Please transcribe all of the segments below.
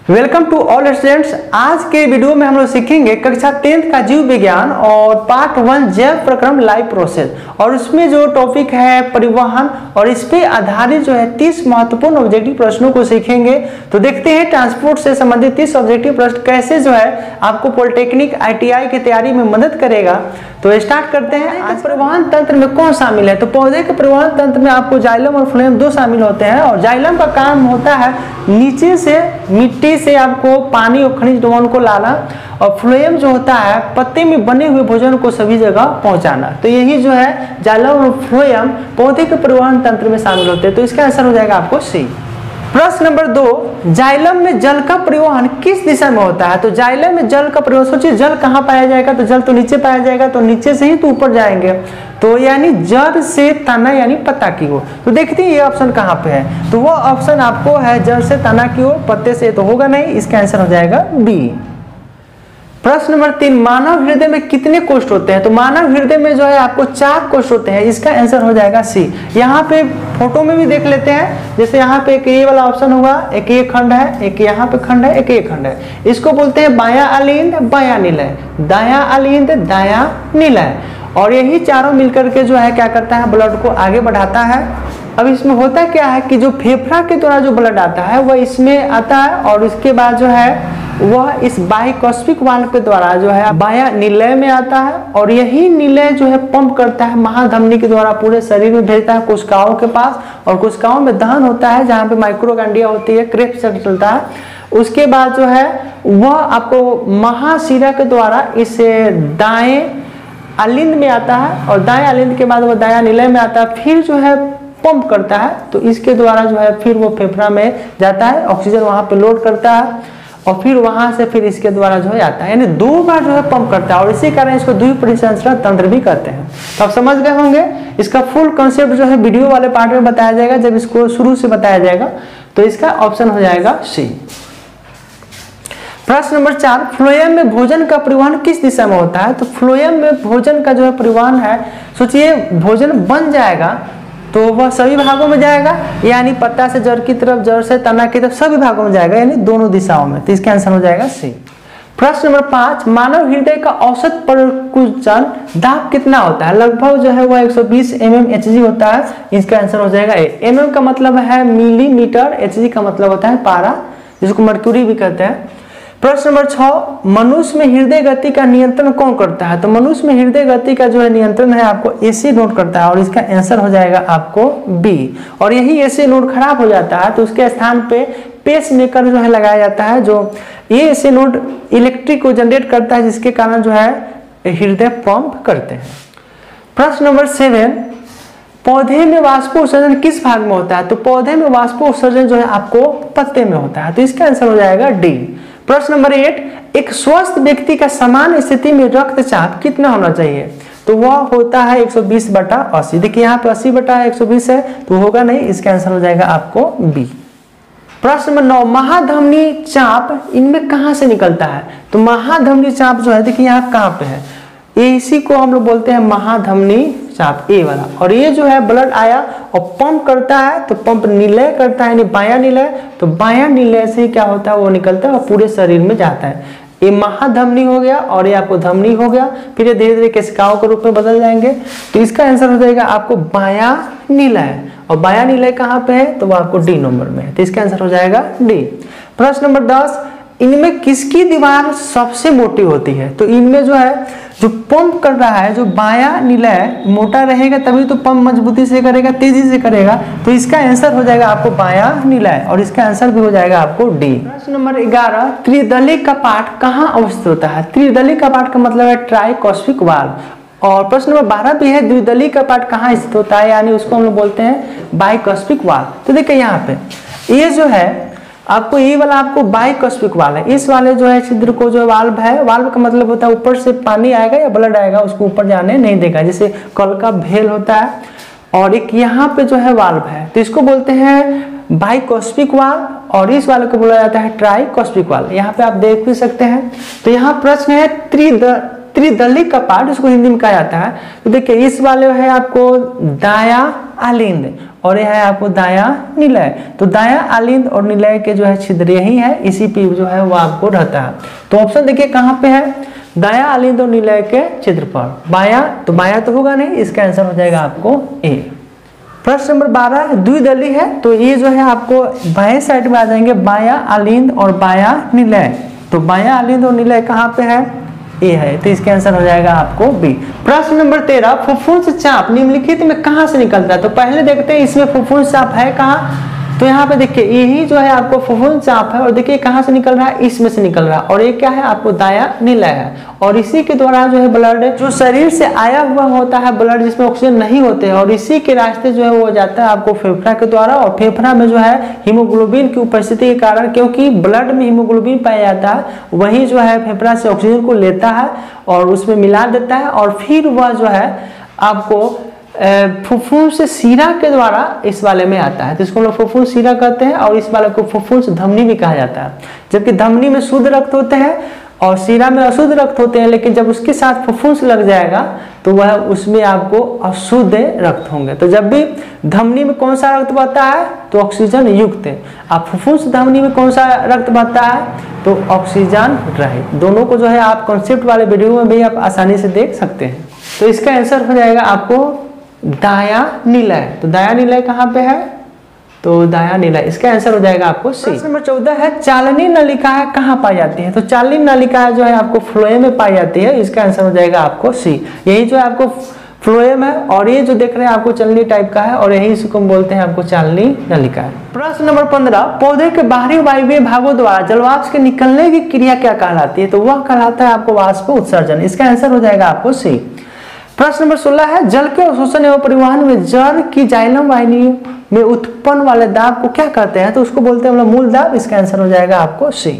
Welcome to all students. आज के video में हम लोग सीखेंगे कक्षा 10th का जीव विज्ञान और पार्ट 1 जैव प्रक्रम लाइव प्रोसेस, और उसमें जो टॉपिक है परिवहन, और इस पे आधारित जो है 30 महत्वपूर्ण ऑब्जेक्टिव प्रश्नों को सीखेंगे। तो देखते हैं ट्रांसपोर्ट से संबंधित 30 ऑब्जेक्टिव प्रश्न कैसे जो है आपको पॉलिटेक्निक ITI की तैयारी में मदद करेगा। तो स्टार्ट करते हैं। आज परिवहन तंत्र में कौन शामिल है? तो पौधे के परिवहन तंत्र में आपको जाइलम और फ्लोएम दो शामिल होते हैं। और जाइलम का काम होता है नीचे से मिट्टी से आपको पानी और खनिज लवण को लाना, और फ्लोएम जो होता है पत्ते में बने हुए भोजन को सभी जगह पहुंचाना। तो यही जो है जाइलम और फ्लोएम पौधे के परिवहन तंत्र में शामिल होते हैं। तो इसका आंसर हो जाएगा आपको सी। प्रश्न नंबर 2, जाइलम में जल का परिवहन किस दिशा में होता है? तो जाइलम में जल का परिवहन, सोचिए जल कहाँ पाया जाएगा? तो जल तो नीचे पाया जाएगा, तो नीचे से ही तो ऊपर जाएंगे, तो यानी जड़ से तना यानी पत्ता की ओर। तो देखते हैं ये ऑप्शन कहाँ पे है। तो वो ऑप्शन आपको है जड़ से तना की ओर, पत्ते से तो होगा नहीं, इसका आंसर हो जाएगा बी। प्रश्न नंबर 3, मानव हृदय में कितने कोष्ठ होते हैं? तो मानव हृदय में जो है आपको 4 कोष्ठ होते हैं, इसका आंसर हो जाएगा सी। यहाँ पे फोटो में भी देख लेते हैं, जैसे यहाँ पे एक ये वाला ऑप्शन होगा, एक ये खंड है, एक यहाँ पे खंड है, एक ये खंड है। इसको बोलते हैं बायां अलिंद बायां निलय, दायां अलिंद दायां निलय। और यही चारों मिलकर के जो है क्या करता है, ब्लड को आगे बढ़ाता है। अब इसमें होता क्या है कि जो फेफड़ा के द्वारा जो ब्लड आता है वह इसमें आता है, और उसके बाद जो है वह इस बाइकॉस्पिक वाल्व के द्वारा जो है बायां निलय में आता है, और यही निलय जो है पंप करता है महाधमनी के द्वारा पूरे शरीर में भेजता है कोशिकाओं के पास, और कोशिकाओं में दहन होता है जहाँ पे माइक्रोकांडिया होती है, क्रेब्स चक्र चलता है। उसके बाद जो है वह आपको महाशिरा के द्वारा इस दाएं अलिंद में आता है, और दाएं अलिंद के बाद वह दायां निलय में आता है, फिर जो है पंप करता है। तो इसके द्वारा जो है फिर वो फेफड़ा में जाता है, ऑक्सीजन वहां पे लोड करता है, और फिर वहां से फिर इसके द्वारा जो है आता है, यानी 2 बार जो है पंप करता है, और इसी कारण इसको द्विपरिसंचरण तंत्र भी कहते हैं। तो आप समझ गए होंगे। इसका फुल कॉन्सेप्ट जो है वीडियो वाले पार्ट में बताया जाएगा, जब इसको शुरू से बताया जाएगा। तो इसका ऑप्शन हो जाएगा सी। प्रश्न नंबर 4, फ्लोएम में भोजन का परिवहन किस दिशा में होता है? तो फ्लोएम में भोजन का जो है परिवहन है, सोचिए भोजन बन जाएगा तो वह सभी भागों में जाएगा, यानी पत्ता से जड़ की तरफ, जड़ से तना की तरफ, सभी भागों में जाएगा, यानी दोनों दिशाओं में। तो इसका आंसर हो जाएगा सी। प्रश्न नंबर 5, मानव हृदय का औसत परकुंचन दाब कितना होता है? लगभग जो है वह 120 mmHg होता है, इसका आंसर हो जाएगा ए। mm का मतलब है मिलीमीटर, Hg का मतलब होता है पारा, जिसको मर्क्यूरी भी कहते हैं। प्रश्न नंबर 6, मनुष्य में हृदय गति का नियंत्रण कौन करता है? तो मनुष्य में हृदय गति का जो है नियंत्रण है आपको AC नोड करता है, और इसका आंसर हो जाएगा आपको बी। और यही AC नोड खराब हो जाता है तो उसके स्थान पे पेस मेकर जो है लगाया जाता है, जो ये AC नोड इलेक्ट्रिक को जनरेट करता है, जिसके कारण जो है हृदय पंप करते हैं। प्रश्न नंबर 7, पौधे में वाष्पोत्सर्जन किस भाग में होता है? तो पौधे में वाष्पोत्सर्जन जो है आपको पत्ते में होता है, तो इसका आंसर हो जाएगा डी। प्रश्न नंबर 8, एक स्वस्थ व्यक्ति का समान स्थिति में रक्तचाप कितना होना चाहिए? तो वह होता है 120/80। देखिए यहाँ पे 80/120 है, तो होगा नहीं, इसका आंसर हो जाएगा आपको बी। प्रश्न नंबर 9, महाधमनी चाप इनमें कहाँ से निकलता है? तो महाधमनी चाप जो है देखिए यहाँ कहाँ पे है, इसी को हम लोग बोलते हैं महाधमनी चाप, ए वाला। और ये जो है ब्लड आया और पंप करता है, तो पंप निलय करता है, यानी बायां निलय, तो बायां निलय से क्या होता है वो निकलता है और पूरे शरीर में जाता है। ये महाधमनी हो गया, और ये आपको धमनी हो गया, फिर ये धीरे धीरे केशिकाओं के रूप में बदल जाएंगे। तो इसका आंसर हो जाएगा आपको बायां निलय, और बायां निलय कहाँ पे है? तो वो आपको डी नंबर में है, तो इसका आंसर हो जाएगा डी। प्रश्न नंबर 10, इनमें किसकी दीवार सबसे मोटी होती है? तो इनमें जो है जो पंप कर रहा है, जो बायां निलय मोटा रहेगा तभी तो पंप मजबूती से करेगा, तेजी से करेगा, तो इसका आंसर हो जाएगा आपको बायां निलय, और इसका आंसर भी हो जाएगा आपको डी। प्रश्न नंबर 11, त्रिदली कपाट कहाँ अवस्थित होता है? त्रिदली कपाट का मतलब है ट्राइकॉस्पिक वाल्व। और प्रश्न नंबर 12 भी है, द्विदली कपाट कहाँ स्थित होता है, यानी उसको हम लोग बोलते हैं बाइकॉस्पिक वाल्व। तो देखिए यहाँ पे ये जो है आपको ये वाला आपको बाइकॉस्पिक वाल्व है, इस वाले जो है छिद्र को जो वाल्व है, वाल्व का मतलब होता है ऊपर से पानी आएगा या ब्लड आएगा, उसको ऊपर जाने नहीं देगा, जैसे कल का भेल होता है। और एक यहाँ पे जो है वाल्व है, तो इसको बोलते हैं बाइकॉस्पिक वाल्व, और इस वाले को बोला जाता है ट्राइकॉस्पिक वाल्व। यहाँ पे आप देख भी सकते हैं। तो यहाँ प्रश्न है त्रिदली कपाट, इसको हिंदी में कहा जाता है। तो देखिए इस वाले है आपको दायां आलिंद और यह है आपको दायां निलय। तो दायां आलिंद और निलय के जो है छिद्र यही है, इसी पे जो है वो आपको रहता है। तो ऑप्शन देखिए कहाँ पे है, दायां आलिंद और निलय के छिद्र पर। बायां तो होगा नहीं, इसका आंसर हो जाएगा आपको ए। प्रश्न नंबर 12 द्विदलीय है, तो ये जो है आपको बाएं साइड में आ जाएंगे बायां आलिंद और बायां निलय। तो बायां आलिंद और निलय कहाँ पे है, ए है, तो इसका आंसर हो जाएगा आपको बी। प्रश्न नंबर 13 फुफ्फुस चाप निम्नलिखित में कहां से निकलता है। तो पहले देखते हैं इसमें फुफ्फुस चाप है कहां, तो यहाँ पे देखिए यही जो है आपको फुफ्फुस चाप है और देखिए कहां से निकल रहा है, इसमें से निकल रहा है और ये क्या है आपको दायां निलय है और इसी के द्वारा जो है ब्लड जो शरीर से आया हुआ होता है ब्लड जिसमें ऑक्सीजन नहीं होते हैं और इसी के रास्ते जो है वो जाता है आपको फेफड़ा के द्वारा और फेफड़ा में जो है हीमोग्लोबिन की उपस्थिति के कारण, क्योंकि ब्लड में हीमोग्लोबिन पाया जाता है, वही जो है फेफड़ा से ऑक्सीजन को लेता है और उसमें मिला देता है और फिर वह जो है आपको फुफ्फुस शिरा के द्वारा इस वाले में आता है, तो इसको हम लोग फुफ्फुस शिरा कहते हैं और इस वाले को फुफ्फुस धमनी भी कहा जाता है। जबकि धमनी में शुद्ध रक्त होते हैं और शिरा में अशुद्ध रक्त होते हैं, लेकिन जब उसके साथ फुफ्फुस लग जाएगा तो वह उसमें आपको अशुद्ध रक्त होंगे। तो जब भी धमनी में कौन सा रक्त बहता है तो ऑक्सीजन युक्त है, आप फुफ्फुस धमनी में कौन सा रक्त बहता है तो ऑक्सीजन रहित। दोनों को जो है आप कॉन्सेप्ट वाले वीडियो में भी आप आसानी से देख सकते हैं। तो इसका आंसर हो जाएगा आपको दायां निलय। तो दायां निलय कहाँ पे है, तो दायां निलय, इसका आंसर हो जाएगा आपको सी। प्रश्न नंबर 14 है चालनी नलिकाएं कहाँ पाई जाती है। तो चालनी नलिकाएं जो है आपको फ्लोएम में पाई जाती है, इसका आंसर हो जाएगा आपको सी। यही जो है आपको फ्लोएम है और ये जो देख रहे हैं आपको चलनी टाइप का है और यही इसको हम बोलते हैं आपको चालनी नलिकाएं। प्रश्न नंबर 15 पौधे के बाहरी वायवीय भागों द्वारा जलवाष्प के निकलने की क्रिया क्या कहलाती है। तो वह कहलाता है आपको वाष्प उत्सर्जन, इसका आंसर हो जाएगा आपको सी। प्रश्न नंबर 16 है जल के अवशोषण एवं परिवहन में जल की जाइलम वाहिनियों में उत्पन्न वाले दाब को क्या कहते हैं। तो उसको बोलते हैं हम लोग मूल दाब, इसका आंसर हो जाएगा आपको सी।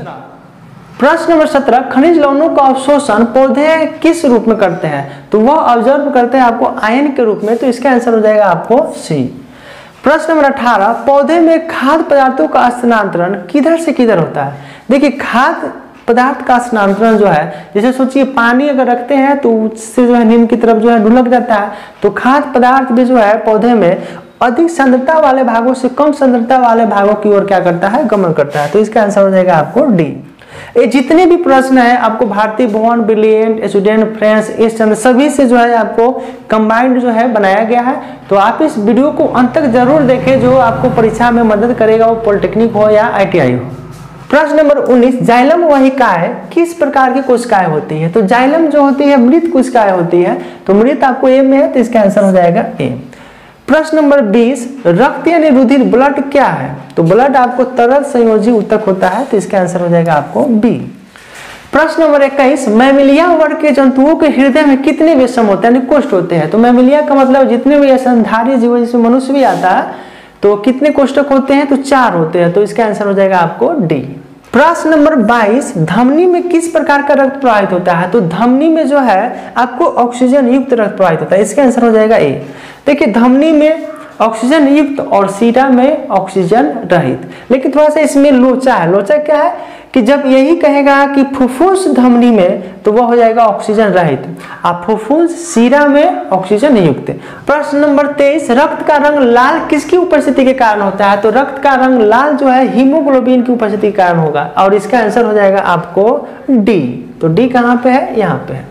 प्रश्न नंबर 17 खनिज लवणों का अवशोषण पौधे किस रूप में करते हैं। तो वह ऑब्जर्व करते हैं आपको आयन के रूप में, तो इसका आंसर हो जाएगा आपको सी। प्रश्न नंबर 18 पौधे में खाद्य पदार्थों का स्थानांतरण किधर से किधर होता है। देखिए खाद्य पदार्थ का स्थानांतरण जो है, जैसे सोचिए पानी अगर रखते हैं तो उससे जो है नीम की तरफ जो है ढुलक जाता है, तो खाद्य पदार्थ भी जो है पौधे में अधिक सांद्रता वाले भागों से कम सांद्रता वाले भागों की ओर क्या करता है, गमन करता है। तो इसका आंसर हो जाएगा आपको डी। ये जितने भी प्रश्न है आपको भारतीय भवन, ब्रिलियंट, स्टूडेंट, फ्रेंड्स, इस चंद्र सभी से जो है आपको कंबाइंड जो है बनाया गया है। तो आप इस वीडियो को अंत तक जरूर देखें, जो आपको परीक्षा में मदद करेगा, वो पॉलिटेक्निक हो या ITI हो। प्रश्न नंबर 19 जाइलम वाहिकाएं किस प्रकार की कोशिकाएं होती है। तो जाइलम जो होती है मृत कोशिकाएं होती है, तो मृत आपको ए में है, तो इसका आंसर हो जाएगा ए। प्रश्न नंबर 20 रक्त यानी रुधिर ब्लड क्या है। तो ब्लड आपको तरल संयोजी ऊतक होता है, तो इसका आंसर हो जाएगा आपको बी। प्रश्न नंबर 21 मैमिलिया वर्ग के जंतुओं के हृदय में कितने वेशम होते हैं, यानी कोष्ठ होते हैं। तो मैमिलिया का मतलब जितने भी स्तनधारी जीव जिसमें मनुष्य भी आता है, तो कितने कोष्ठक होते हैं, तो 4 होते हैं, तो इसका आंसर हो जाएगा आपको डी। प्रश्न नंबर 22 धमनी में किस प्रकार का रक्त प्रवाहित होता है। तो धमनी में जो है आपको ऑक्सीजन युक्त रक्त प्रवाहित होता है, इसका आंसर हो जाएगा ए। देखिए धमनी में ऑक्सीजन युक्त और शिरा में ऑक्सीजन रहित, लेकिन थोड़ा सा इसमें लोचा है। लोचा क्या है कि जब यही कहेगा कि फुफ्फुस धमनी में तो वह हो जाएगा ऑक्सीजन रहित, आप फुफ्फुस शिरा में ऑक्सीजन युक्त। प्रश्न नंबर 23 रक्त का रंग लाल किसकी उपस्थिति के कारण होता है। तो रक्त का रंग लाल जो है हीमोग्लोबिन की उपस्थिति के कारण होगा और इसका आंसर हो जाएगा आपको डी। तो डी कहाँ पे है, यहाँ पे है।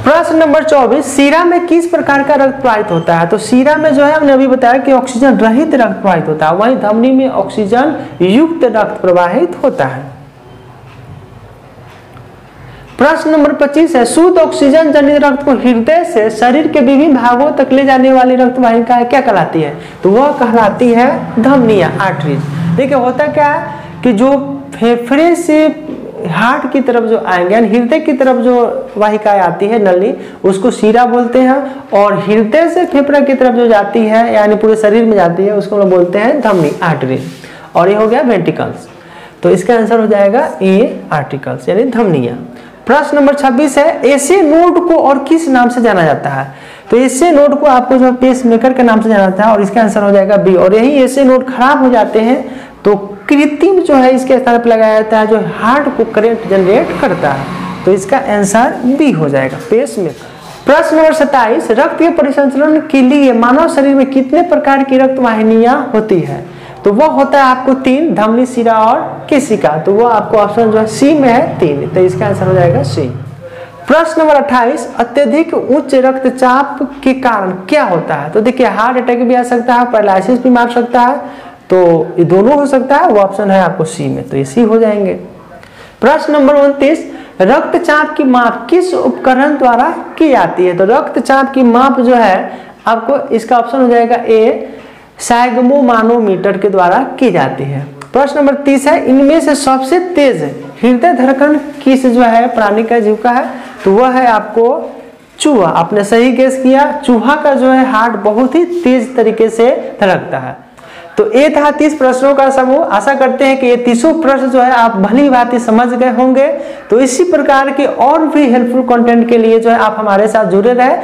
प्रश्न नंबर 24 शिरा में किस प्रकार का रक्त प्रवाहित होता है। तो शिरा में जो है हमने अभी बताया कि ऑक्सीजन रहित रक्त प्रवाहित होता है, वहीं धमनी में ऑक्सीजन युक्त रक्त प्रवाहित होता है। प्रश्न नंबर 25 है शुद्ध ऑक्सीजन जनित रक्त को हृदय से शरीर के विभिन्न भागों तक ले जाने वाली रक्त वाहिका क्या कहलाती है। तो वह कहलाती है धमनियां, आर्टरीज। देखिए होता क्या है कि जो फेफड़े से हार्ट की तरफ जो आएंगे यानी हृदय की तरफ जो वाहिकाएं आती है नली, उसको शिरा बोलते हैं, और हृदय से फेफड़ा की तरफ जो जाती है यानी पूरे शरीर में जाती है उसको हम बोलते हैं धमनी, आर्टरीज। और ये हो गया वेंट्रिकल्स, तो इसका आंसर हो जाएगा ए आर्टिकल्स यानी धमनियां। प्रश्न नंबर 26 है एसे नोड को और किस नाम से जाना जाता है। तो एसे नोड को आपको जो पेस मेकर के नाम से जाना जाता है और इसका आंसर हो जाएगा बी। और यही एसे नोड खराब हो जाते हैं तो कृत्रिम जो है इसके स्थान पर लगाया जाता है जो हार्ट को करंट जनरेट करता है, तो इसका आंसर बी हो जाएगा पेस मेकर। प्रश्न नंबर 27, रक्त के परिसंचरण के लिए मानव शरीर में कितने प्रकार की रक्त वाहिनियां होती है? तो वह होता है आपको 3, धमनी, शिरा और केशिका। तो वो आपको ऑप्शन जो है सी में है 3, तो इसका आंसर हो जाएगा सी। प्रश्न नंबर 28, अत्यधिक उच्च रक्तचाप के कारण क्या होता है? तो देखिए हार्ट अटैक भी आ सकता है, पैरालिसिस भी मार सकता है, तो ये दोनों हो सकता है, वो ऑप्शन है आपको सी में, तो इसी हो जाएंगे। प्रश्न नंबर 29, रक्तचाप की माप किस उपकरण द्वारा की जाती है? तो रक्तचाप की माप जो है आपको इसका ऑप्शन हो जाएगा ए, स्फैग्मोमानोमीटर के द्वारा की जाती है। प्रश्न नंबर 30 है, इनमें से सबसे तेज हृदय धड़कन किस जो है प्राणी का जीव का है? तो वह है आपको चूहा। आपने सही गेस किया, चूहा का जो है हार्ट बहुत ही तेज तरीके से धड़कता है। तो ये था 30 प्रश्नों का समूह। आशा करते हैं कि ये 30 प्रश्न जो है आप भली भांति समझ गए होंगे। तो इसी प्रकार के और भी हेल्पफुल कंटेंट के लिए जो है आप हमारे साथ जुड़े रहे।